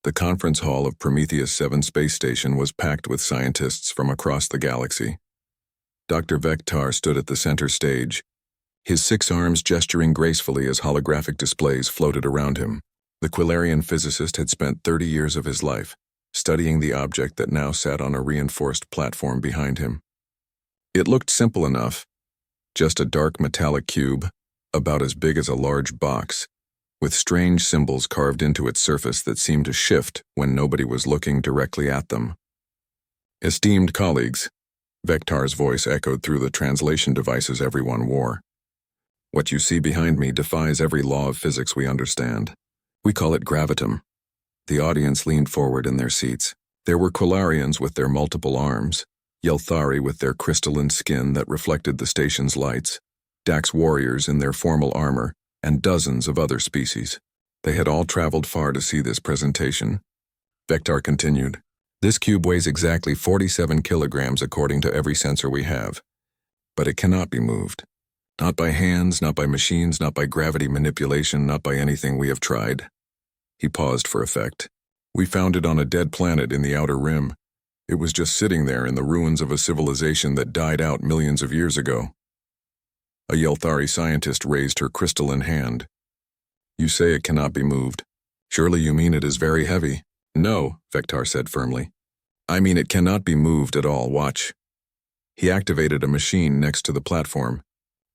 The conference hall of Prometheus 7 space station was packed with scientists from across the galaxy. Dr. Vectar stood at the center stage, his 6 arms gesturing gracefully as holographic displays floated around him. The Quillarian physicist had spent 30 years of his life studying the object that now sat on a reinforced platform behind him. It looked simple enough, just a dark metallic cube, about as big as a large box, with strange symbols carved into its surface that seemed to shift when nobody was looking directly at them. Esteemed colleagues, Vectar's voice echoed through the translation devices everyone wore. What you see behind me defies every law of physics we understand. We call it gravitum. The audience leaned forward in their seats. There were Quillarians with their multiple arms, Yelthari with their crystalline skin that reflected the station's lights, Dax warriors in their formal armor, and dozens of other species. They had all traveled far to see this presentation. Vectar continued. This cube weighs exactly 47 kilograms according to every sensor we have. But it cannot be moved. Not by hands, not by machines, not by gravity manipulation, not by anything we have tried. He paused for effect. We found it on a dead planet in the outer rim. It was just sitting there in the ruins of a civilization that died out millions of years ago. A Yelthari scientist raised her crystalline hand. You say it cannot be moved. Surely you mean it is very heavy. No, Vectar said firmly. I mean it cannot be moved at all. Watch. He activated a machine next to the platform.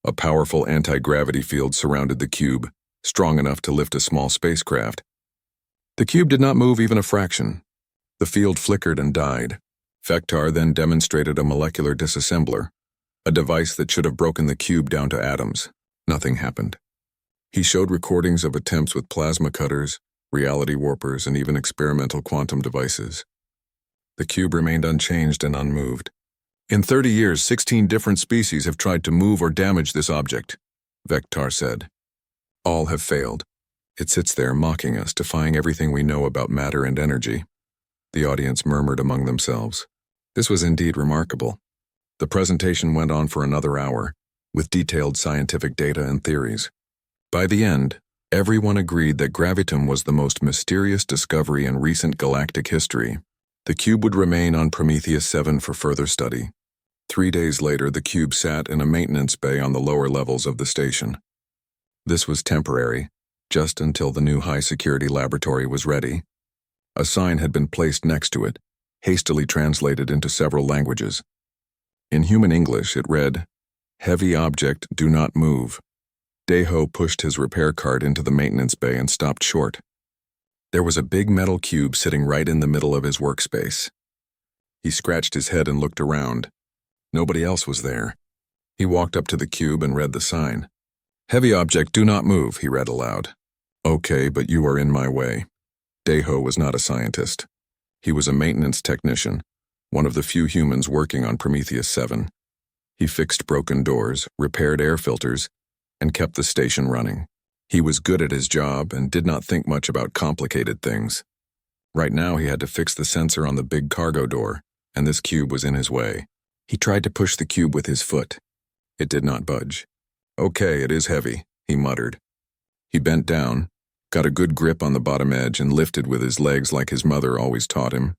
A powerful anti-gravity field surrounded the cube, strong enough to lift a small spacecraft. The cube did not move even a fraction. The field flickered and died. Vectar then demonstrated a molecular disassembler, a device that should have broken the cube down to atoms. Nothing happened. He showed recordings of attempts with plasma cutters, reality warpers, and even experimental quantum devices. The cube remained unchanged and unmoved. In 30 years, 16 different species have tried to move or damage this object, Vectar said. All have failed. It sits there mocking us, defying everything we know about matter and energy. The audience murmured among themselves. This was indeed remarkable. The presentation went on for another hour, with detailed scientific data and theories. By the end, everyone agreed that gravitum was the most mysterious discovery in recent galactic history. The cube would remain on Prometheus 7 for further study. 3 days later, the cube sat in a maintenance bay on the lower levels of the station. This was temporary, just until the new high-security laboratory was ready. A sign had been placed next to it, hastily translated into several languages. In human English, it read, "Heavy object, do not move." Deho pushed his repair cart into the maintenance bay and stopped short. There was a big metal cube sitting right in the middle of his workspace. He scratched his head and looked around. Nobody else was there. He walked up to the cube and read the sign. "Heavy object, do not move," he read aloud. "Okay, but you are in my way." Deho was not a scientist. He was a maintenance technician, one of the few humans working on Prometheus 7. He fixed broken doors, repaired air filters, and kept the station running. He was good at his job and did not think much about complicated things. Right now he had to fix the sensor on the big cargo door, and this cube was in his way. He tried to push the cube with his foot. It did not budge. "Okay, it is heavy," he muttered. He bent down, got a good grip on the bottom edge, and lifted with his legs like his mother always taught him.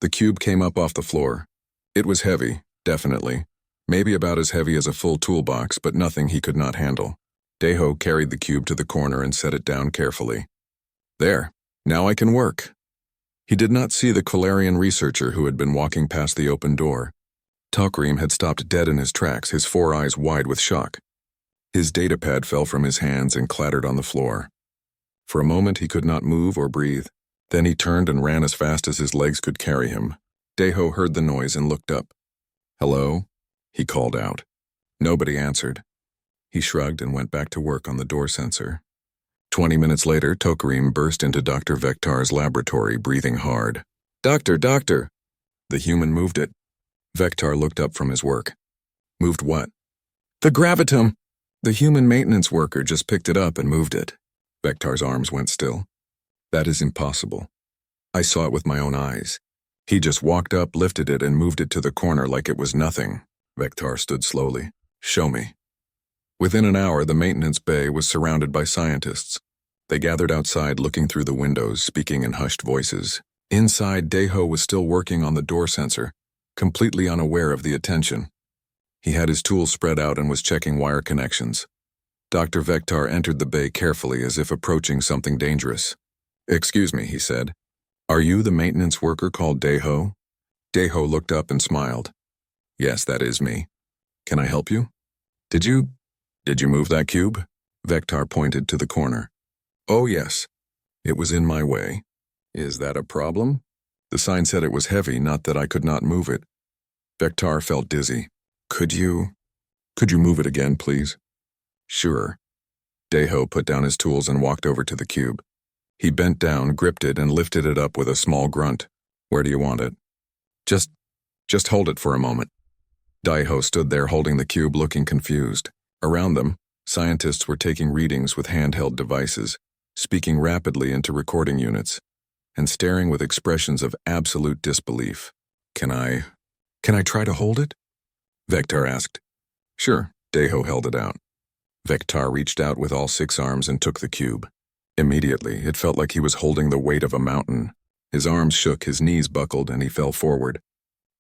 The cube came up off the floor. It was heavy, definitely. Maybe about as heavy as a full toolbox, but nothing he could not handle. Deho carried the cube to the corner and set it down carefully. "There, now I can work." He did not see the Quillarian researcher who had been walking past the open door. Talkream had stopped dead in his tracks, his 4 eyes wide with shock. His datapad fell from his hands and clattered on the floor. For a moment he could not move or breathe. Then he turned and ran as fast as his legs could carry him. Deho heard the noise and looked up. "Hello?" he called out. Nobody answered. He shrugged and went back to work on the door sensor. 20 minutes later, Talkream burst into Dr. Vectar's laboratory, breathing hard. Doctor! The human moved it. Vectar looked up from his work. "Moved what?" "The gravitum!" "The human maintenance worker just picked it up and moved it." Vectar's arms went still. "That is impossible. I saw it with my own eyes. He just walked up, lifted it, and moved it to the corner like it was nothing." Vectar stood slowly. "Show me." Within an hour, the maintenance bay was surrounded by scientists. They gathered outside, looking through the windows, speaking in hushed voices. Inside, Deho was still working on the door sensor, completely unaware of the attention. He had his tools spread out and was checking wire connections. Dr. Vectar entered the bay carefully, as if approaching something dangerous. "Excuse me," he said. "Are you the maintenance worker called Deho?" Deho looked up and smiled. "Yes, that is me. Can I help you?" Did you move that cube?" Vectar pointed to the corner. "Oh, yes. It was in my way." "Is that a problem?" "The sign said it was heavy, not that I could not move it." Vectar felt dizzy. Could you move it again, please?" "Sure." Deho put down his tools and walked over to the cube. He bent down, gripped it, and lifted it up with a small grunt. "Where do you want it?" Just hold it for a moment." Deho stood there holding the cube, looking confused. Around them, scientists were taking readings with handheld devices, speaking rapidly into recording units, and staring with expressions of absolute disbelief. Can I try to hold it?" Vectar asked. "Sure." Deho held it out. Vectar reached out with all 6 arms and took the cube. Immediately, it felt like he was holding the weight of a mountain. His arms shook, his knees buckled, and he fell forward.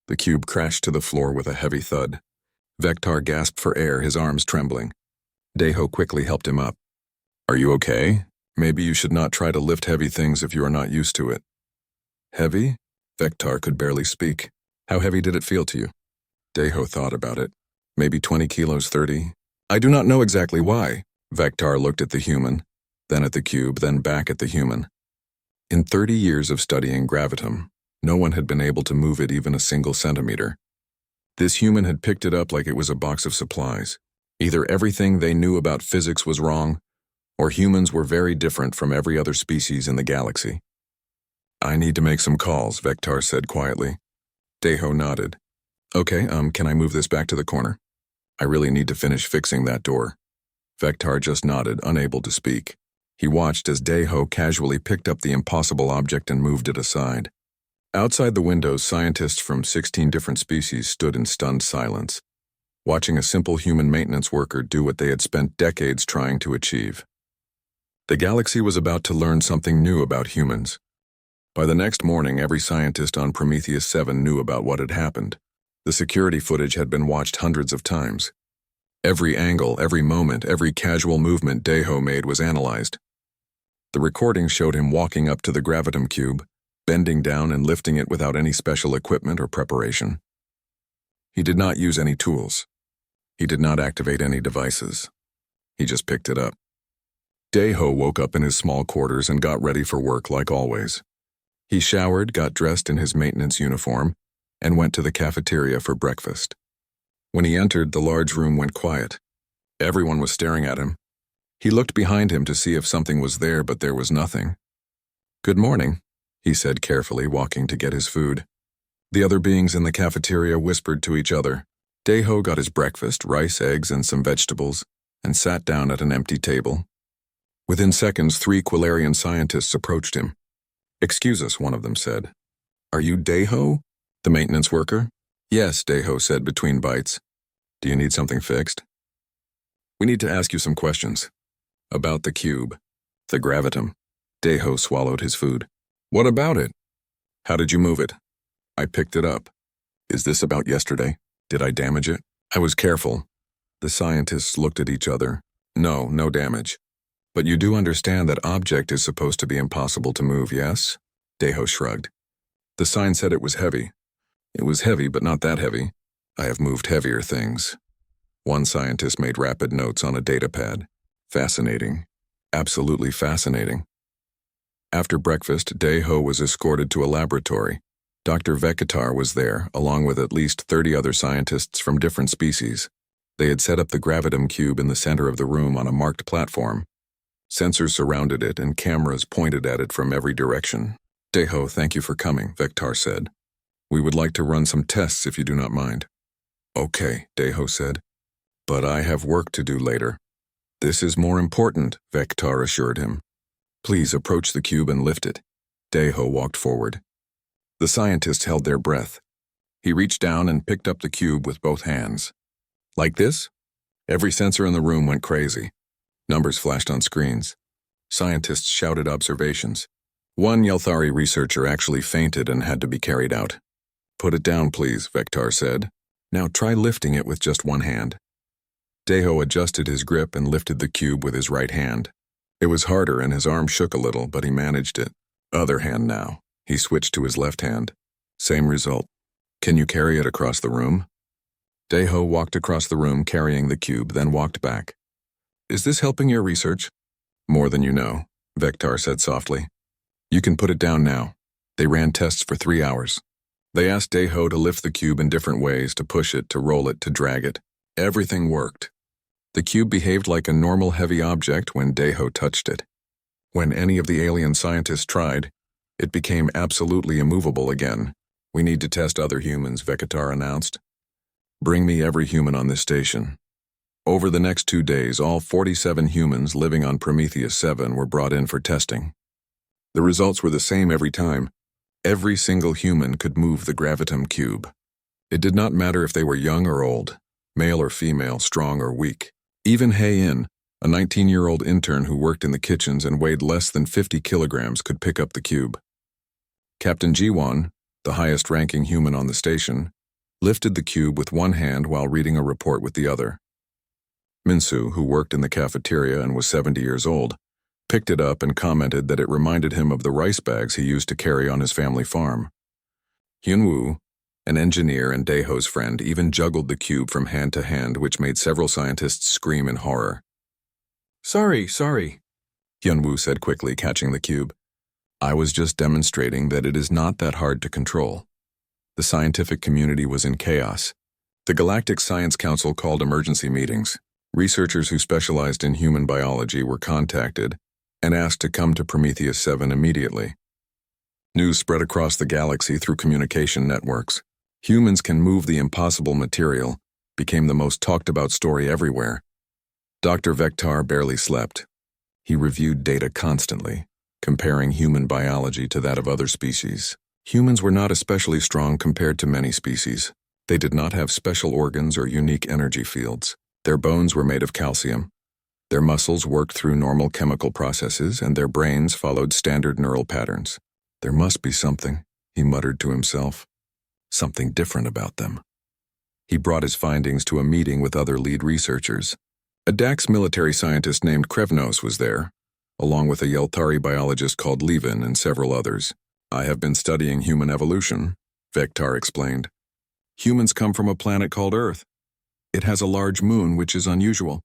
The cube crashed to the floor with a heavy thud. Vectar gasped for air, his arms trembling. Deho quickly helped him up. "Are you okay? Maybe you should not try to lift heavy things if you are not used to it." "Heavy?" Vectar could barely speak. "How heavy did it feel to you?" Deho thought about it. "Maybe 20 kilos, 30. I do not know exactly why." Vectar looked at the human, then at the cube, then back at the human. In 30 years of studying gravitum, no one had been able to move it even a single centimeter. This human had picked it up like it was a box of supplies. Either everything they knew about physics was wrong, or humans were very different from every other species in the galaxy. "I need to make some calls," Vectar said quietly. Deho nodded. "Okay, can I move this back to the corner? I really need to finish fixing that door." Vectar just nodded, unable to speak. He watched as Deho casually picked up the impossible object and moved it aside. Outside the windows, scientists from 16 different species stood in stunned silence, watching a simple human maintenance worker do what they had spent decades trying to achieve. The galaxy was about to learn something new about humans. By the next morning, every scientist on Prometheus 7 knew about what had happened. The security footage had been watched hundreds of times. Every angle, every moment, every casual movement Deho made was analyzed. The recording showed him walking up to the gravitum cube, bending down and lifting it without any special equipment or preparation. He did not use any tools. He did not activate any devices. He just picked it up. Deho woke up in his small quarters and got ready for work like always. He showered, got dressed in his maintenance uniform, and went to the cafeteria for breakfast. When he entered, the large room went quiet. Everyone was staring at him. He looked behind him to see if something was there, but there was nothing. "Good morning," he said carefully, walking to get his food. The other beings in the cafeteria whispered to each other. Deho got his breakfast, rice, eggs, and some vegetables, and sat down at an empty table. Within seconds, 3 Quilarian scientists approached him. "Excuse us," one of them said. "Are you Deho, the maintenance worker?" "Yes," Deho said between bites. "Do you need something fixed?" "We need to ask you some questions." "About the cube." "The gravitum." Deho swallowed his food. "What about it?" "How did you move it?" "I picked it up." "Is this about yesterday? Did I damage it?" "I was careful." The scientists looked at each other. No damage. "But you do understand that object is supposed to be impossible to move, yes?" Deho shrugged. "The sign said it was heavy." "It was heavy, but not that heavy. I have moved heavier things." One scientist made rapid notes on a data pad. "Fascinating. Absolutely fascinating." After breakfast, Deho was escorted to a laboratory. Dr. Vectar was there, along with at least 30 other scientists from different species. They had set up the gravitum cube in the center of the room on a marked platform. Sensors surrounded it and cameras pointed at it from every direction. "Deho, thank you for coming," Vectar said. "We would like to run some tests if you do not mind." "Okay," Deho said. "But I have work to do later." "This is more important," Vectar assured him. "Please approach the cube and lift it." Deho walked forward. The scientists held their breath. He reached down and picked up the cube with both hands. "Like this?" Every sensor in the room went crazy. Numbers flashed on screens. Scientists shouted observations. One Yelthari researcher actually fainted and had to be carried out. "Put it down, please," Vectar said. "Now try lifting it with just one hand." Deho adjusted his grip and lifted the cube with his right hand. It was harder and his arm shook a little, but he managed it. Other hand now. He switched to his left hand. Same result. "Can you carry it across the room?" Deho walked across the room carrying the cube, then walked back. "Is this helping your research?" "More than you know," Vectar said softly. "You can put it down now." They ran tests for 3 hours. They asked Deho to lift the cube in different ways, to push it, to roll it, to drag it. Everything worked. The cube behaved like a normal heavy object when Deho touched it. When any of the alien scientists tried, it became absolutely immovable again. "We need to test other humans," Vectar announced. "Bring me every human on this station." Over the next 2 days, all 47 humans living on Prometheus 7 were brought in for testing. The results were the same every time. Every single human could move the gravitum cube. It did not matter if they were young or old, male or female, strong or weak. Even Hei-In, a 19-year-old intern who worked in the kitchens and weighed less than 50 kilograms, could pick up the cube. Captain Ji-won, the highest-ranking human on the station, lifted the cube with one hand while reading a report with the other. Minsu, who worked in the cafeteria and was 70 years old, picked it up and commented that it reminded him of the rice bags he used to carry on his family farm. Hyunwoo, an engineer and Deho's friend, even juggled the cube from hand to hand, which made several scientists scream in horror. Sorry, Hyunwoo said quickly, catching the cube. "I was just demonstrating that it is not that hard to control." The scientific community was in chaos. The Galactic Science Council called emergency meetings. Researchers who specialized in human biology were contacted and asked to come to Prometheus 7 immediately. News spread across the galaxy through communication networks. "Humans can move the impossible material" became the most talked-about story everywhere. Dr. Vectar barely slept. He reviewed data constantly, comparing human biology to that of other species. Humans were not especially strong compared to many species. They did not have special organs or unique energy fields. Their bones were made of calcium. Their muscles worked through normal chemical processes, and their brains followed standard neural patterns. "There must be something," he muttered to himself. "Something different about them." He brought his findings to a meeting with other lead researchers. A Dax military scientist named Krevnos was there, along with a Yelthari biologist called Levin and several others. "I have been studying human evolution," Vectar explained. "Humans come from a planet called Earth. It has a large moon, which is unusual.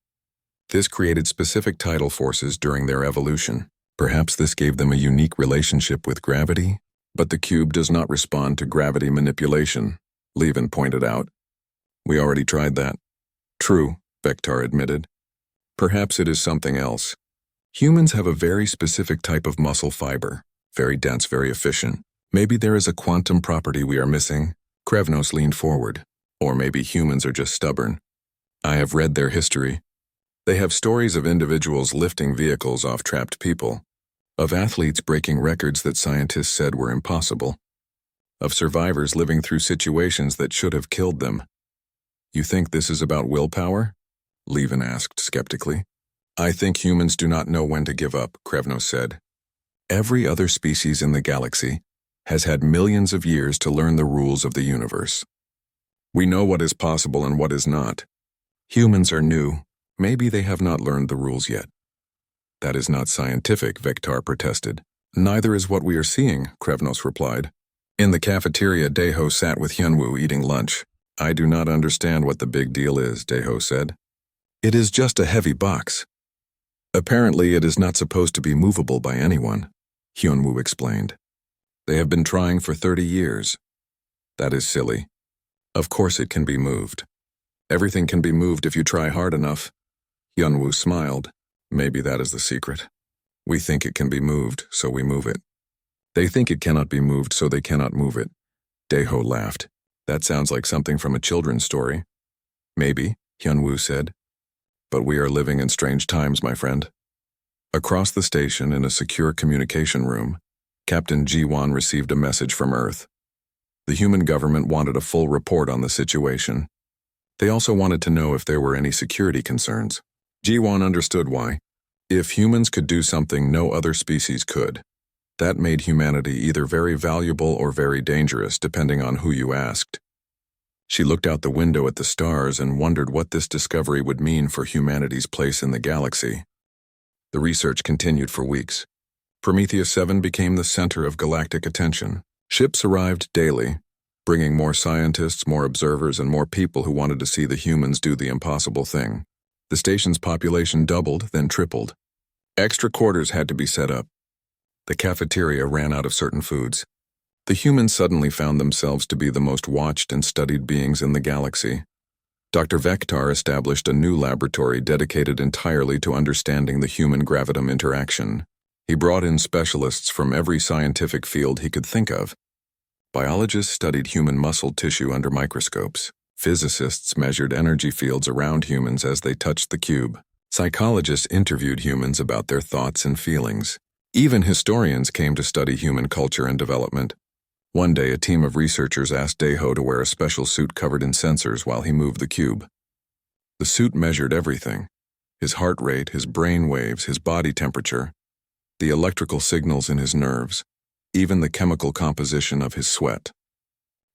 This created specific tidal forces during their evolution. Perhaps this gave them a unique relationship with gravity, but the cube does not respond to gravity manipulation," Levin pointed out. "We already tried that." "True," Vectar admitted. "Perhaps it is something else. Humans have a very specific type of muscle fiber, very dense, very efficient. Maybe there is a quantum property we are missing." Krevnos leaned forward. "Or maybe humans are just stubborn. I have read their history. They have stories of individuals lifting vehicles off trapped people, of athletes breaking records that scientists said were impossible, of survivors living through situations that should have killed them." "You think this is about willpower?" Levin asked skeptically. "I think humans do not know when to give up," Krevnos said. "Every other species in the galaxy has had millions of years to learn the rules of the universe. We know what is possible and what is not. Humans are new. Maybe they have not learned the rules yet." "That is not scientific," Vectar protested. "Neither is what we are seeing," Krevnos replied. In the cafeteria, Deho sat with Hyunwoo eating lunch. "I do not understand what the big deal is," Deho said. "It is just a heavy box. Apparently it is not supposed to be movable by anyone," Hyunwoo explained. "They have been trying for 30 years. "That is silly. Of course it can be moved. Everything can be moved if you try hard enough." Hyunwoo smiled. "Maybe that is the secret. We think it can be moved, so we move it. They think it cannot be moved, so they cannot move it." Deho laughed. "That sounds like something from a children's story." "Maybe," Hyunwoo said. "But we are living in strange times, my friend." Across the station, in a secure communication room, Captain Ji-won received a message from Earth. The human government wanted a full report on the situation. They also wanted to know if there were any security concerns. Ji-won understood why. If humans could do something no other species could, that made humanity either very valuable or very dangerous, depending on who you asked. She looked out the window at the stars and wondered what this discovery would mean for humanity's place in the galaxy. The research continued for weeks. Prometheus 7 became the center of galactic attention. Ships arrived daily, bringing more scientists, more observers, and more people who wanted to see the humans do the impossible thing. The station's population doubled, then tripled. Extra quarters had to be set up. The cafeteria ran out of certain foods. The humans suddenly found themselves to be the most watched and studied beings in the galaxy. Dr. Vector established a new laboratory dedicated entirely to understanding the human-gravitum interaction. He brought in specialists from every scientific field he could think of. Biologists studied human muscle tissue under microscopes. Physicists measured energy fields around humans as they touched the cube. Psychologists interviewed humans about their thoughts and feelings. Even historians came to study human culture and development. One day, a team of researchers asked Deho to wear a special suit covered in sensors while he moved the cube. The suit measured everything: his heart rate, his brain waves, his body temperature, the electrical signals in his nerves, even the chemical composition of his sweat.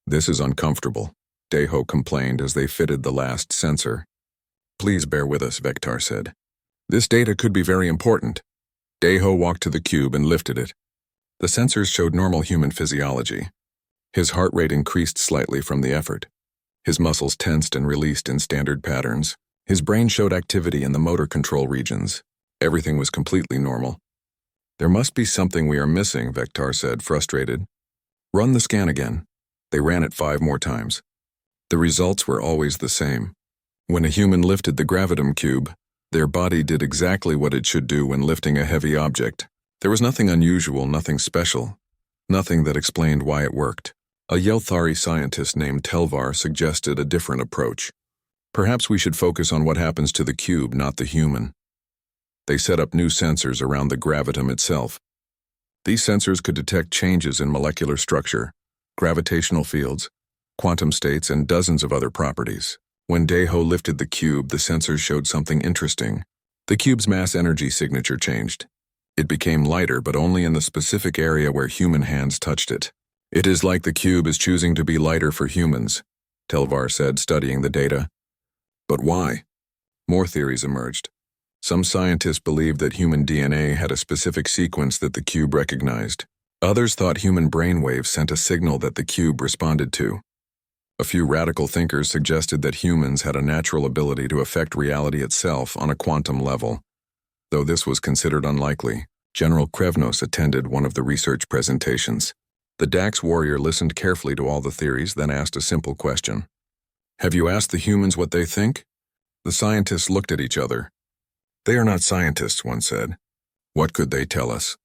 "This is uncomfortable," Deho complained as they fitted the last sensor. "Please bear with us," Vector said. "This data could be very important." Deho walked to the cube and lifted it. The sensors showed normal human physiology. His heart rate increased slightly from the effort. His muscles tensed and released in standard patterns. His brain showed activity in the motor control regions. Everything was completely normal. "There must be something we are missing," Vector said, frustrated. "Run the scan again." They ran it 5 more times. The results were always the same. When a human lifted the gravitum cube, their body did exactly what it should do when lifting a heavy object. There was nothing unusual, nothing special, nothing that explained why it worked. A Yelthari scientist named Telvar suggested a different approach. "Perhaps we should focus on what happens to the cube, not the human." They set up new sensors around the gravitum itself. These sensors could detect changes in molecular structure, gravitational fields, quantum states, and dozens of other properties. When Deho lifted the cube, the sensors showed something interesting. The cube's mass-energy signature changed. It became lighter, but only in the specific area where human hands touched it. "It is like the cube is choosing to be lighter for humans," Telvar said, studying the data. "But why?" More theories emerged. Some scientists believed that human DNA had a specific sequence that the cube recognized. Others thought human brainwaves sent a signal that the cube responded to. A few radical thinkers suggested that humans had a natural ability to affect reality itself on a quantum level. Though this was considered unlikely, General Krevnos attended one of the research presentations. The Dax warrior listened carefully to all the theories, then asked a simple question. "Have you asked the humans what they think?" The scientists looked at each other. "They are not scientists," one said. "What could they tell us?"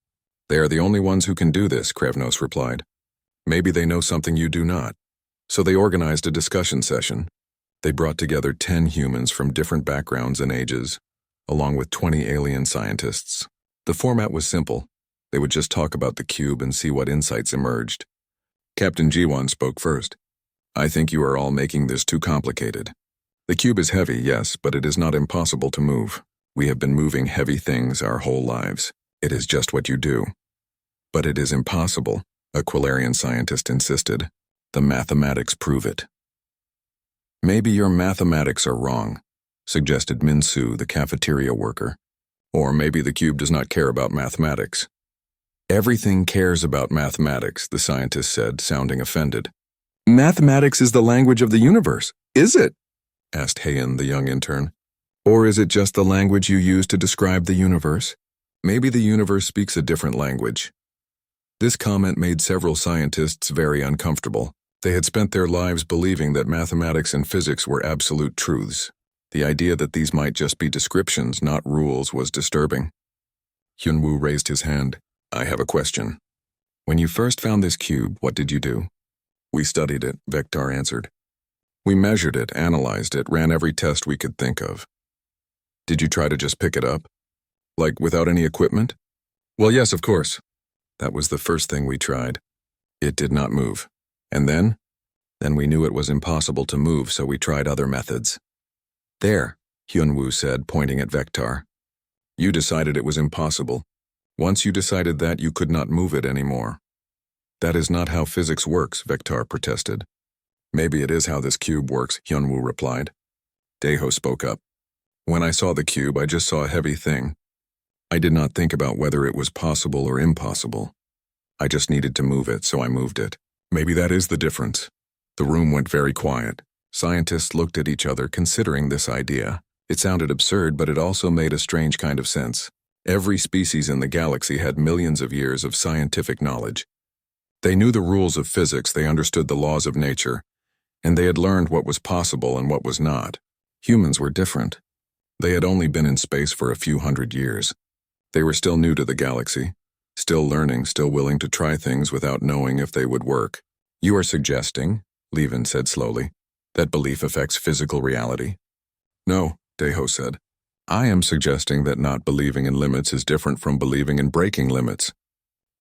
"They are the only ones who can do this," Krevnos replied. "Maybe they know something you do not." So they organized a discussion session. They brought together 10 humans from different backgrounds and ages, along with 20 alien scientists. The format was simple. They would just talk about the cube and see what insights emerged. Captain Jiwan spoke first. "I think you are all making this too complicated. The cube is heavy, yes, but it is not impossible to move. We have been moving heavy things our whole lives. It is just what you do." "But it is impossible," a Quilarian scientist insisted. "The mathematics prove it." "Maybe your mathematics are wrong," suggested Minsu, the cafeteria worker. "Or maybe the cube does not care about mathematics." "Everything cares about mathematics," the scientist said, sounding offended. "Mathematics is the language of the universe, is it?" asked Hayan, the young intern. "Or is it just the language you use to describe the universe? Maybe the universe speaks a different language." This comment made several scientists very uncomfortable. They had spent their lives believing that mathematics and physics were absolute truths. The idea that these might just be descriptions, not rules, was disturbing. Hyunwoo raised his hand. "I have a question. When you first found this cube, what did you do?" "We studied it," Vector answered. "We measured it, analyzed it, ran every test we could think of." "Did you try to just pick it up? Like without any equipment?" "Well, yes, of course. That was the first thing we tried. It did not move. And then? Then we knew it was impossible to move, so we tried other methods." "There," Hyunwoo said, pointing at Vector. You decided it was impossible. Once you decided that, you could not move it anymore. That is not how physics works, Vectar protested. Maybe it is how this cube works, Hyunwoo replied. Daeho spoke up. When I saw the cube, I just saw a heavy thing. I did not think about whether it was possible or impossible. I just needed to move it, so I moved it. Maybe that is the difference. The room went very quiet. Scientists looked at each other, considering this idea. It sounded absurd, but it also made a strange kind of sense. Every species in the galaxy had millions of years of scientific knowledge. They knew the rules of physics, they understood the laws of nature, and they had learned what was possible and what was not. Humans were different. They had only been in space for a few hundred years. They were still new to the galaxy, still learning, still willing to try things without knowing if they would work. You are suggesting, Levin said slowly, that belief affects physical reality? No, Daeho said. I am suggesting that not believing in limits is different from believing in breaking limits.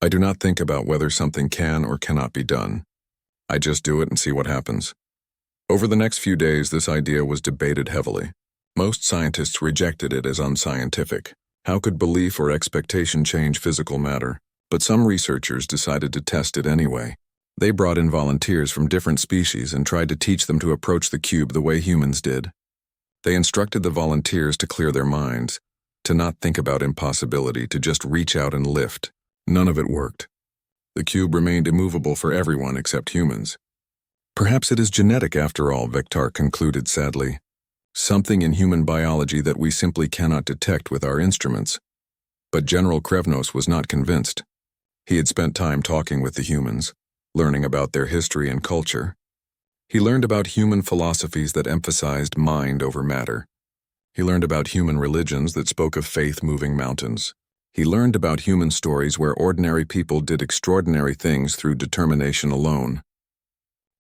I do not think about whether something can or cannot be done. I just do it and see what happens. Over the next few days, this idea was debated heavily. Most scientists rejected it as unscientific. How could belief or expectation change physical matter? But some researchers decided to test it anyway. They brought in volunteers from different species and tried to teach them to approach the cube the way humans did. They instructed the volunteers to clear their minds, to not think about impossibility, to just reach out and lift. None of it worked. The cube remained immovable for everyone except humans. Perhaps it is genetic after all, Vectar concluded sadly. Something in human biology that we simply cannot detect with our instruments. But General Krevnos was not convinced. He had spent time talking with the humans, learning about their history and culture. He learned about human philosophies that emphasized mind over matter. He learned about human religions that spoke of faith moving mountains. He learned about human stories where ordinary people did extraordinary things through determination alone.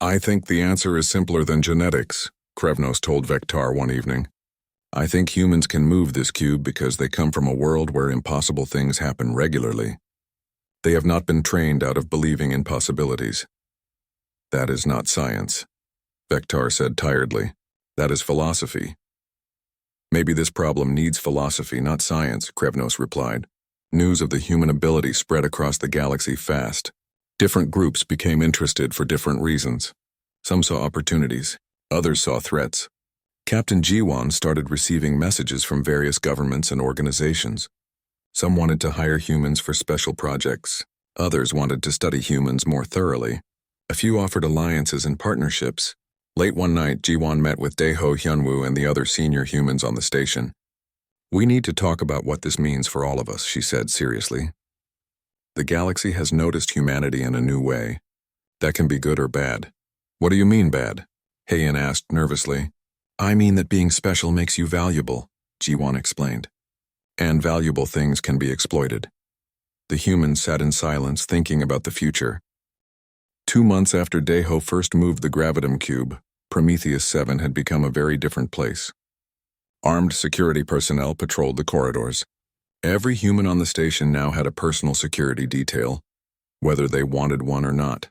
I think the answer is simpler than genetics, Krevnos told Vectar one evening. I think humans can move this cube because they come from a world where impossible things happen regularly. They have not been trained out of believing in possibilities. That is not science, Vectar said tiredly. That is philosophy. Maybe this problem needs philosophy, not science, Krevnos replied. News of the human ability spread across the galaxy fast. Different groups became interested for different reasons. Some saw opportunities, others saw threats. Captain Jiwon started receiving messages from various governments and organizations. Some wanted to hire humans for special projects. Others wanted to study humans more thoroughly. A few offered alliances and partnerships. Late one night, Jiwon met with Daeho, Hyunwoo, and the other senior humans on the station. We need to talk about what this means for all of us, she said seriously. The galaxy has noticed humanity in a new way. That can be good or bad. What do you mean bad? Heian asked nervously. I mean that being special makes you valuable, Jiwon explained. And valuable things can be exploited. The humans sat in silence thinking about the future. 2 months after Daeho first moved the Gravitum Cube, Prometheus 7 had become a very different place. Armed security personnel patrolled the corridors. Every human on the station now had a personal security detail, whether they wanted one or not.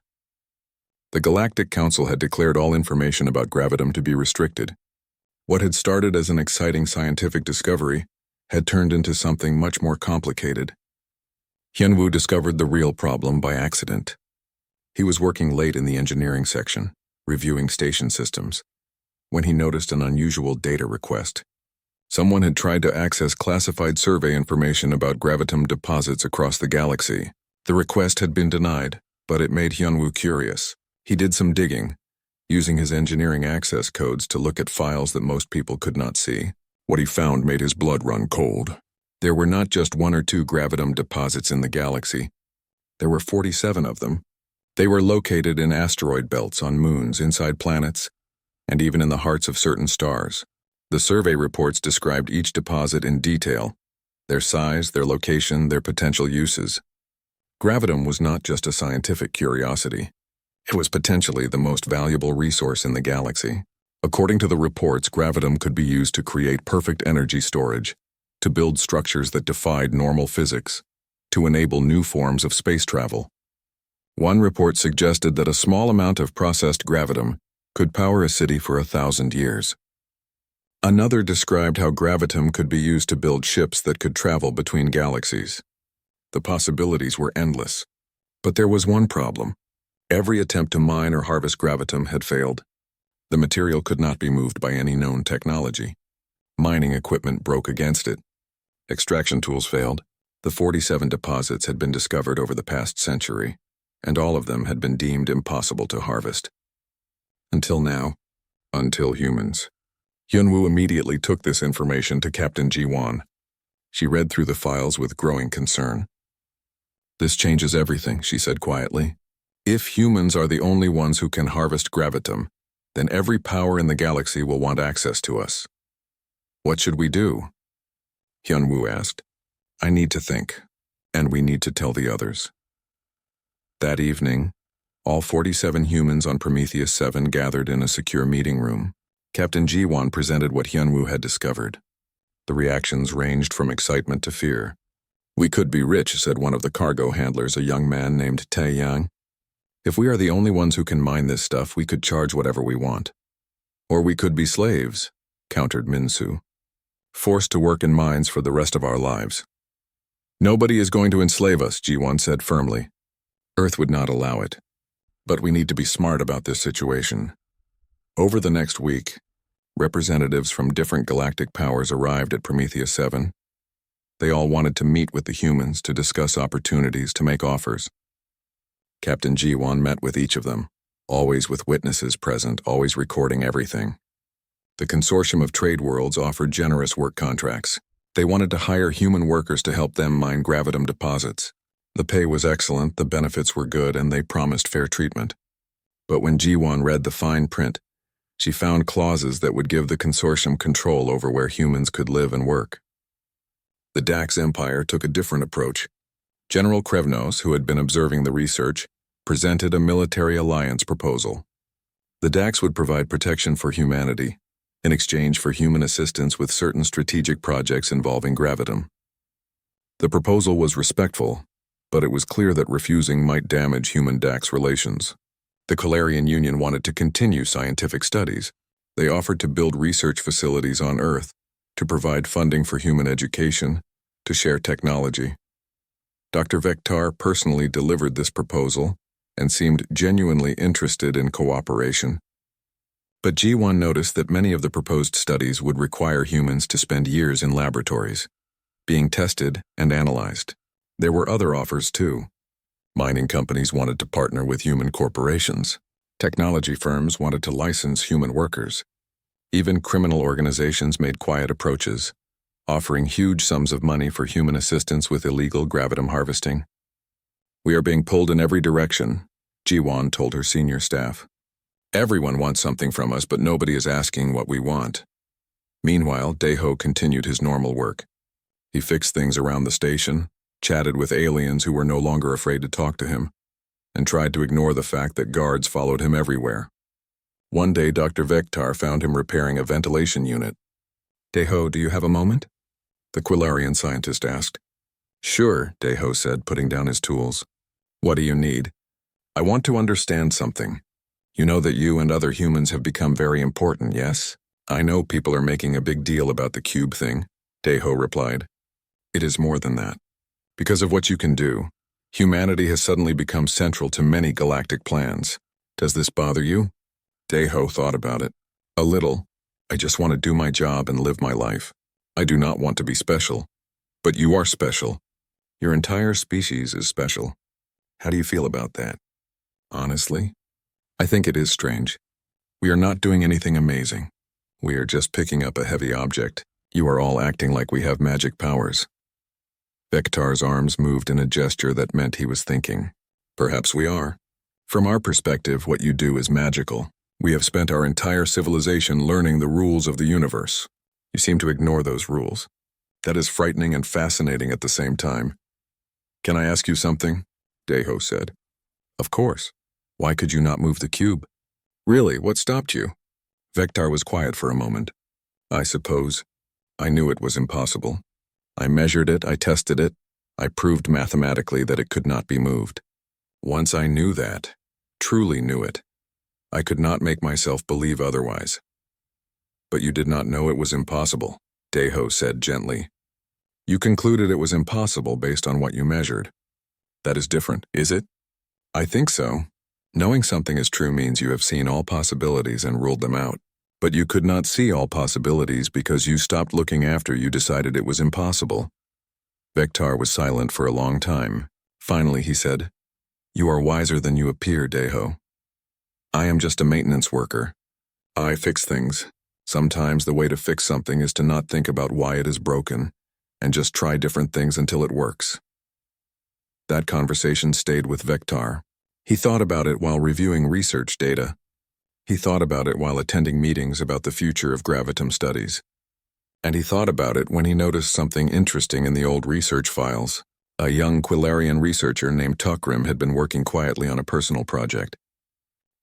The Galactic Council had declared all information about Gravitum to be restricted. What had started as an exciting scientific discovery had turned into something much more complicated. Hyunwoo discovered the real problem by accident. He was working late in the engineering section, reviewing station systems, when he noticed an unusual data request. Someone had tried to access classified survey information about gravitum deposits across the galaxy. The request had been denied, but it made Hyunwoo curious. He did some digging, using his engineering access codes to look at files that most people could not see. What he found made his blood run cold. There were not just 1 or 2 gravitum deposits in the galaxy. There were 47 of them. They were located in asteroid belts, on moons, inside planets, and even in the hearts of certain stars. The survey reports described each deposit in detail, their size, their location, their potential uses. Gravitum was not just a scientific curiosity. It was potentially the most valuable resource in the galaxy. According to the reports, gravitum could be used to create perfect energy storage, to build structures that defied normal physics, to enable new forms of space travel. One report suggested that a small amount of processed gravitum could power a city for 1,000 years. Another described how gravitum could be used to build ships that could travel between galaxies. The possibilities were endless. But there was one problem. Every attempt to mine or harvest gravitum had failed. The material could not be moved by any known technology. Mining equipment broke against it. Extraction tools failed. The 47 deposits had been discovered over the past century, and all of them had been deemed impossible to harvest. Until now. Until humans. Yunwoo immediately took this information to Captain Ji-won. She read through the files with growing concern. "This changes everything," she said quietly. "If humans are the only ones who can harvest gravitum, then every power in the galaxy will want access to us." "What should we do?" Hyunwoo asked. "I need to think, and we need to tell the others." That evening, all 47 humans on Prometheus 7 gathered in a secure meeting room. Captain Ji-won presented what Hyunwoo had discovered. The reactions ranged from excitement to fear. "We could be rich," said one of the cargo handlers, a young man named Tae-yang. "If we are the only ones who can mine this stuff, we could charge whatever we want." "Or we could be slaves," countered Min-soo. "Forced to work in mines for the rest of our lives." "Nobody is going to enslave us," Ji-won said firmly. "Earth would not allow it. But we need to be smart about this situation." Over the next week, representatives from different galactic powers arrived at Prometheus 7. They all wanted to meet with the humans to discuss opportunities to make offers. Captain Ji-won met with each of them, always with witnesses present, always recording everything. The Consortium of Trade Worlds offered generous work contracts. They wanted to hire human workers to help them mine gravitum deposits. The pay was excellent, the benefits were good, and they promised fair treatment. But when Ji-won read the fine print, she found clauses that would give the consortium control over where humans could live and work. The Dax Empire took a different approach. General Krevnos, who had been observing the research, presented a military alliance proposal. The Dax would provide protection for humanity, in exchange for human assistance with certain strategic projects involving gravitum. The proposal was respectful, but it was clear that refusing might damage human-Dax relations. The Calarian Union wanted to continue scientific studies. They offered to build research facilities on Earth, to provide funding for human education, to share technology. Dr. Vectar personally delivered this proposal and seemed genuinely interested in cooperation. But Ji-won noticed that many of the proposed studies would require humans to spend years in laboratories, being tested and analyzed. There were other offers too. Mining companies wanted to partner with human corporations. Technology firms wanted to license human workers. Even criminal organizations made quiet approaches, offering huge sums of money for human assistance with illegal gravitum harvesting. "We are being pulled in every direction," Ji-won told her senior staff. "Everyone wants something from us, but nobody is asking what we want." Meanwhile, Daeho continued his normal work. He fixed things around the station, chatted with aliens who were no longer afraid to talk to him, and tried to ignore the fact that guards followed him everywhere. One day, Dr. Vectar found him repairing a ventilation unit. "Daeho, do you have a moment?" the Quillarian scientist asked. "Sure," Daeho said, putting down his tools. "What do you need?" "I want to understand something. You know that you and other humans have become very important, yes?" "I know people are making a big deal about the cube thing," Daeho replied. "It is more than that. Because of what you can do, humanity has suddenly become central to many galactic plans. Does this bother you?" Daeho thought about it. "A little. I just want to do my job and live my life. I do not want to be special. But you are special. Your entire species is special. How do you feel about that?" "Honestly, I think it is strange. We are not doing anything amazing. We are just picking up a heavy object. You are all acting like we have magic powers." Vectar's arms moved in a gesture that meant he was thinking. "Perhaps we are. From our perspective, what you do is magical. We have spent our entire civilization learning the rules of the universe. You seem to ignore those rules. That is frightening and fascinating at the same time." "Can I ask you something?" Daeho said. "Of course. Why could you not move the cube?" "Really, what stopped you?" Vectar was quiet for a moment. "I suppose I knew it was impossible. I measured it, I tested it, I proved mathematically that it could not be moved. Once I knew that, truly knew it, I could not make myself believe otherwise." But you did not know it was impossible, Deho said gently. You concluded it was impossible based on what you measured. That is different, is it? I think so. Knowing something is true means you have seen all possibilities and ruled them out. But you could not see all possibilities because you stopped looking after you decided it was impossible. Vectar was silent for a long time. Finally, he said, You are wiser than you appear, Deho. I am just a maintenance worker. I fix things. Sometimes the way to fix something is to not think about why it is broken, and just try different things until it works. That conversation stayed with Vectar. He thought about it while reviewing research data. He thought about it while attending meetings about the future of gravitum studies. And he thought about it when he noticed something interesting in the old research files. A young Quillarian researcher named Tokrim had been working quietly on a personal project.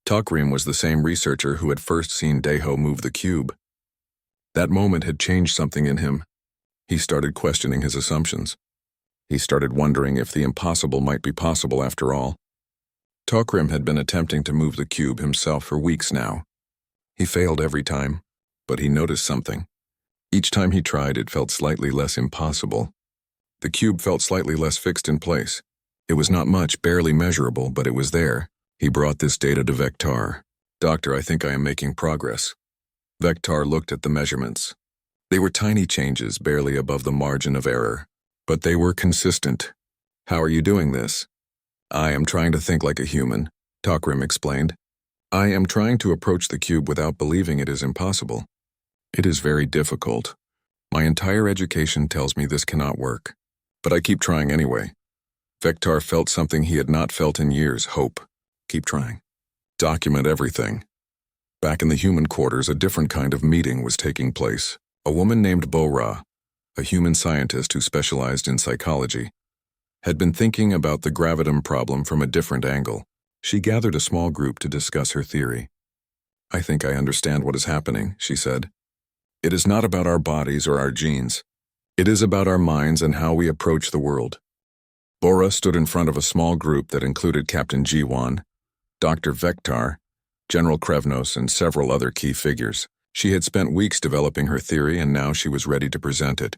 Tokrim was the same researcher who had first seen Deho move the cube. That moment had changed something in him. He started questioning his assumptions. He started wondering if the impossible might be possible after all. Tokrim had been attempting to move the cube himself for weeks now. He failed every time, but he noticed something. Each time he tried, it felt slightly less impossible. The cube felt slightly less fixed in place. It was not much, barely measurable, but it was there. He brought this data to Vectar. Doctor, I think I am making progress. Vectar looked at the measurements. They were tiny changes, barely above the margin of error. But they were consistent. How are you doing this? I am trying to think like a human, Tokrim explained. I am trying to approach the cube without believing it is impossible. It is very difficult. My entire education tells me this cannot work. But I keep trying anyway. Vectar felt something he had not felt in years, hope. Keep trying. Document everything. Back in the human quarters, a different kind of meeting was taking place. A woman named Bora, a human scientist who specialized in psychology, had been thinking about the gravitum problem from a different angle. She gathered a small group to discuss her theory. I think I understand what is happening, she said. It is not about our bodies or our genes. It is about our minds and how we approach the world. Bora stood in front of a small group that included Captain Jiwan, Dr. Vectar, General Krevnos, and several other key figures. She had spent weeks developing her theory, and now she was ready to present it.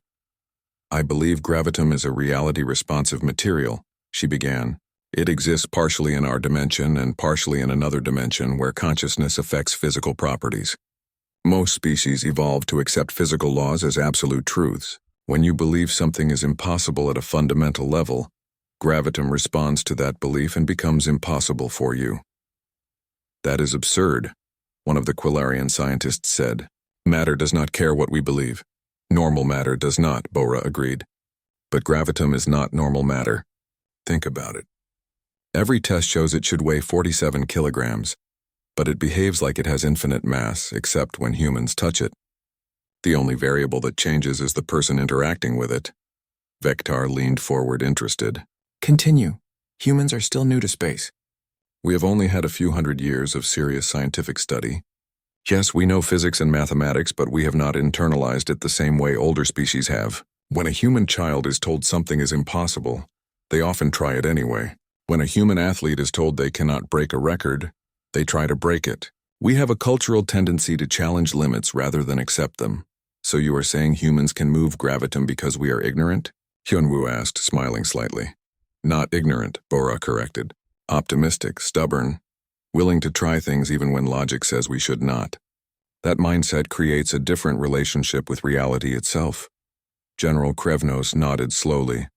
I believe gravitum is a reality-responsive material, she began. It exists partially in our dimension and partially in another dimension where consciousness affects physical properties. Most species evolve to accept physical laws as absolute truths. When you believe something is impossible at a fundamental level, gravitum responds to that belief and becomes impossible for you. That is absurd, one of the Quillarian scientists said. Matter does not care what we believe. Normal matter does not, Bora agreed. But gravitum is not normal matter. Think about it. Every test shows it should weigh 47 kilograms, but it behaves like it has infinite mass, except when humans touch it. The only variable that changes is the person interacting with it. Vectar leaned forward, interested. Continue. Humans are still new to space. We have only had a few hundred years of serious scientific study. Yes, we know physics and mathematics, but we have not internalized it the same way older species have. When a human child is told something is impossible, they often try it anyway. When a human athlete is told they cannot break a record, they try to break it. We have a cultural tendency to challenge limits rather than accept them. So you are saying humans can move gravitum because we are ignorant? Hyunwoo asked, smiling slightly. Not ignorant, Bora corrected. Optimistic, stubborn, willing to try things even when logic says we should not. That mindset creates a different relationship with reality itself. General Krevnos nodded slowly.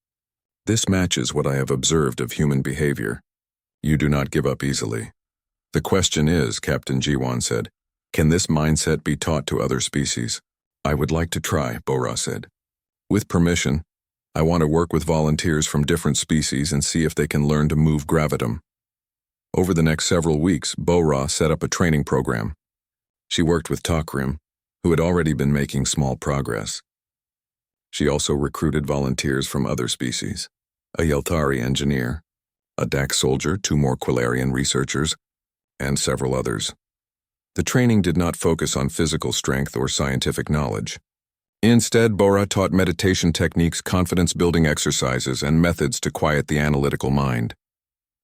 This matches what I have observed of human behavior. You do not give up easily. The question is, Captain Jiwan said, can this mindset be taught to other species? I would like to try, Bora said. With permission, I want to work with volunteers from different species and see if they can learn to move gravitum. Over the next several weeks, Bora set up a training program. She worked with Tokrim, who had already been making small progress. She also recruited volunteers from other species, a Yelthari engineer, a Dax soldier, 2 more Quillarian researchers, and several others. The training did not focus on physical strength or scientific knowledge. Instead, Bora taught meditation techniques, confidence-building exercises, and methods to quiet the analytical mind.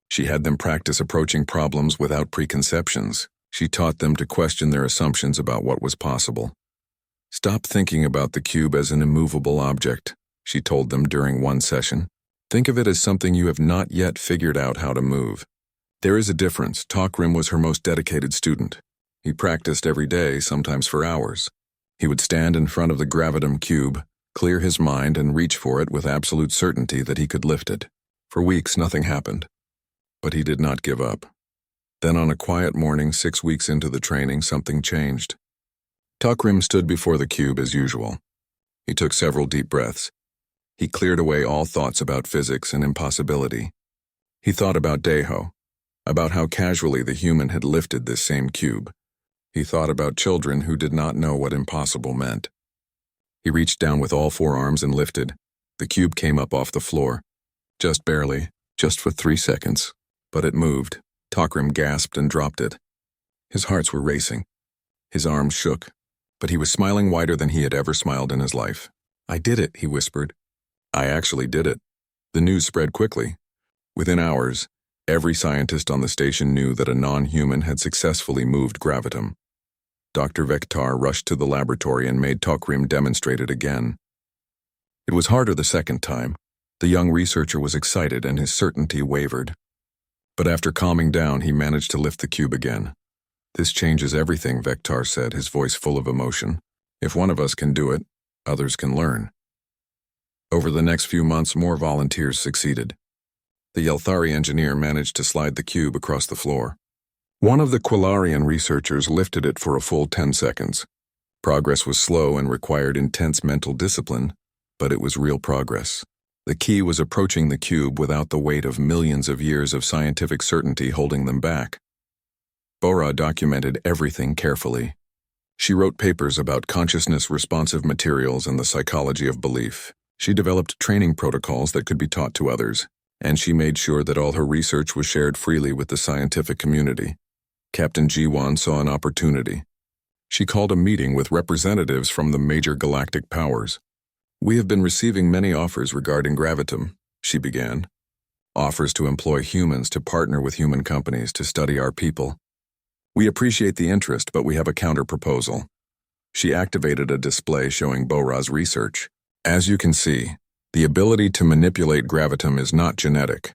She had them practice approaching problems without preconceptions. She taught them to question their assumptions about what was possible. Stop thinking about the cube as an immovable object, she told them during one session. Think of it as something you have not yet figured out how to move. There is a difference. Takrim was her most dedicated student. He practiced every day, sometimes for hours. He would stand in front of the gravitum cube, clear his mind, and reach for it with absolute certainty that he could lift it. For weeks, nothing happened. But he did not give up. Then on a quiet morning, 6 weeks into the training, something changed. Takrim stood before the cube as usual. He took several deep breaths. He cleared away all thoughts about physics and impossibility. He thought about Deho, about how casually the human had lifted this same cube. He thought about children who did not know what impossible meant. He reached down with all 4 arms and lifted. The cube came up off the floor. Just barely, just for 3 seconds. But it moved. Takrim gasped and dropped it. His hearts were racing. His arms shook, but he was smiling wider than he had ever smiled in his life. "I did it," he whispered. "I actually did it." The news spread quickly. Within hours, every scientist on the station knew that a non-human had successfully moved gravitum. Dr. Vektar rushed to the laboratory and made Takrim demonstrate it again. It was harder the second time. The young researcher was excited and his certainty wavered. But after calming down, he managed to lift the cube again. "This changes everything," Vektar said, his voice full of emotion. "If one of us can do it, others can learn." Over the next few months, more volunteers succeeded. The Yelthari engineer managed to slide the cube across the floor. One of the Quillarian researchers lifted it for a full 10 seconds. Progress was slow and required intense mental discipline, but it was real progress. The key was approaching the cube without the weight of millions of years of scientific certainty holding them back. Bora documented everything carefully. She wrote papers about consciousness-responsive materials and the psychology of belief. She developed training protocols that could be taught to others, and she made sure that all her research was shared freely with the scientific community. Captain Jiwan saw an opportunity. She called a meeting with representatives from the major galactic powers. "We have been receiving many offers regarding gravitum," she began. "Offers to employ humans to partner with human companies to study our people. We appreciate the interest, but we have a counter-proposal." She activated a display showing Bora's research. "As you can see, the ability to manipulate gravitum is not genetic.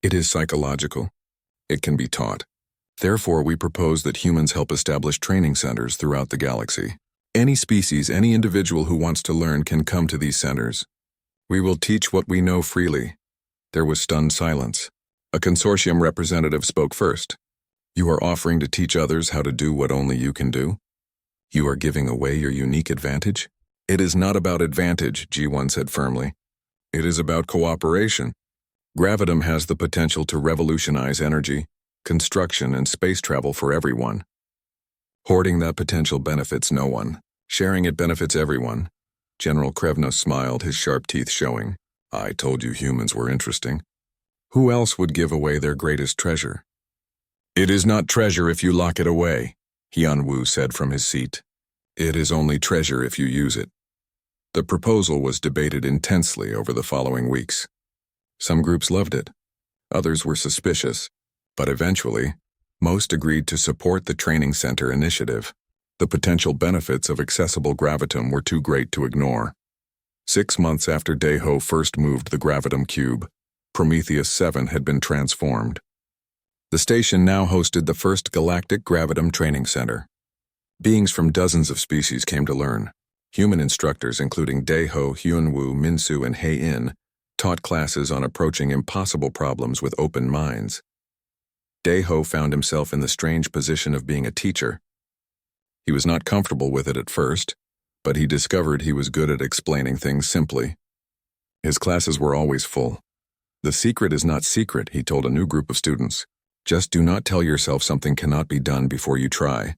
It is psychological. It can be taught. Therefore, we propose that humans help establish training centers throughout the galaxy. Any species, any individual who wants to learn can come to these centers. We will teach what we know freely." There was stunned silence. A consortium representative spoke first. "You are offering to teach others how to do what only you can do? You are giving away your unique advantage?" "It is not about advantage," G1 said firmly. "It is about cooperation. Gravitum has the potential to revolutionize energy, construction, and space travel for everyone. Hoarding that potential benefits no one. Sharing it benefits everyone." General Krevnos smiled, his sharp teeth showing. "I told you humans were interesting. Who else would give away their greatest treasure?" "It is not treasure if you lock it away," Hyun-woo said from his seat. "It is only treasure if you use it." The proposal was debated intensely over the following weeks. Some groups loved it. Others were suspicious. But eventually, most agreed to support the training center initiative. The potential benefits of accessible gravitum were too great to ignore. 6 months after Deho first moved the gravitum cube, Prometheus 7 had been transformed. The station now hosted the first galactic gravitum training center. Beings from dozens of species came to learn. Human instructors, including Deho, Hyun-woo, Minsu, and Hae-in, taught classes on approaching impossible problems with open minds. Deho found himself in the strange position of being a teacher. He was not comfortable with it at first, but he discovered he was good at explaining things simply. His classes were always full. "The secret is not secret," he told a new group of students. "Just do not tell yourself something cannot be done before you try.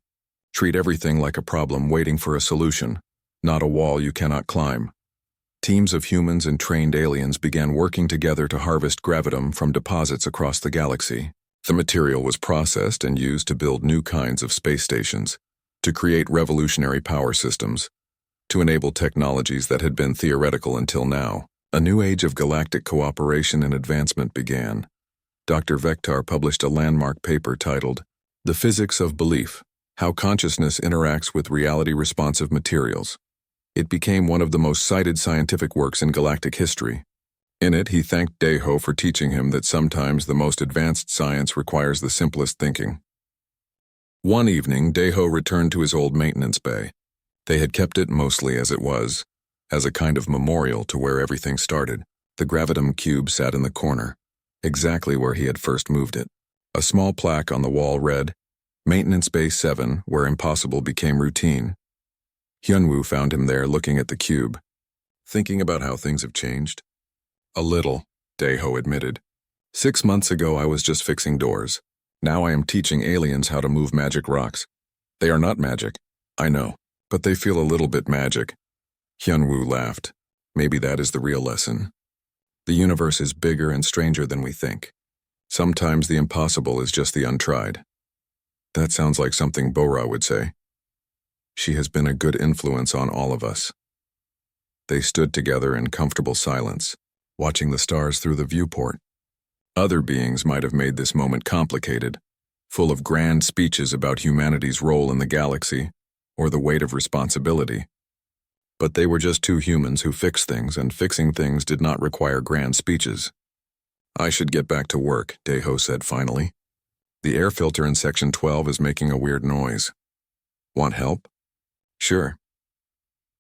Treat everything like a problem waiting for a solution, not a wall you cannot climb." Teams of humans and trained aliens began working together to harvest gravitum from deposits across the galaxy. The material was processed and used to build new kinds of space stations, to create revolutionary power systems, to enable technologies that had been theoretical until now. A new age of galactic cooperation and advancement began. Dr. Vektar published a landmark paper titled, "The Physics of Belief: How Consciousness Interacts with Reality-Responsive Materials." It became one of the most cited scientific works in galactic history. In it, he thanked Daeho for teaching him that sometimes the most advanced science requires the simplest thinking. One evening, Daeho returned to his old maintenance bay. They had kept it mostly as it was, as a kind of memorial to where everything started. The gravitum cube sat in the corner, exactly where he had first moved it. A small plaque on the wall read, Maintenance Bay 7, where impossible became routine. Hyunwoo found him there looking at the cube. Thinking about how things have changed? A little, Daeho admitted. 6 months ago I was just fixing doors. Now I am teaching aliens how to move magic rocks. They are not magic, I know, but they feel a little bit magic. Hyunwoo laughed. Maybe that is the real lesson. The universe is bigger and stranger than we think. Sometimes the impossible is just the untried. That sounds like something Bora would say. She has been a good influence on all of us. They stood together in comfortable silence, watching the stars through the viewport. Other beings might have made this moment complicated, full of grand speeches about humanity's role in the galaxy, or the weight of responsibility. But they were just two humans who fixed things, and fixing things did not require grand speeches. I should get back to work, Daeho said finally. The air filter in Section 12 is making a weird noise. Want help? Sure.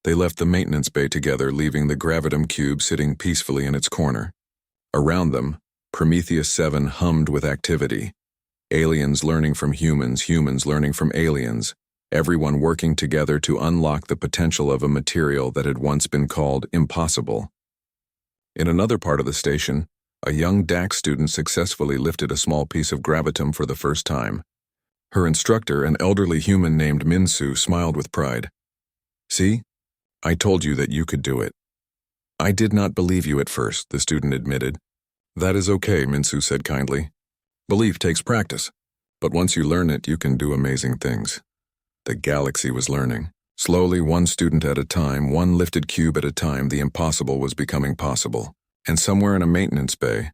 They left the maintenance bay together, leaving the gravitum cube sitting peacefully in its corner. Around them, Prometheus 7 hummed with activity. Aliens learning from humans, humans learning from aliens, everyone working together to unlock the potential of a material that had once been called impossible. In another part of the station, a young DAX student successfully lifted a small piece of gravitum for the first time. Her instructor, an elderly human named Minsu, smiled with pride. See? I told you that you could do it. I did not believe you at first, the student admitted. That is okay, Minsu said kindly. Belief takes practice, but once you learn it, you can do amazing things. The galaxy was learning. Slowly, one student at a time, one lifted cube at a time, the impossible was becoming possible. And somewhere in a maintenance bay,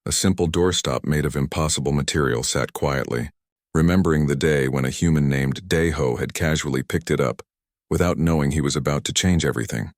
a simple doorstop made of impossible material sat quietly, remembering the day when a human named Daeho had casually picked it up, without knowing he was about to change everything.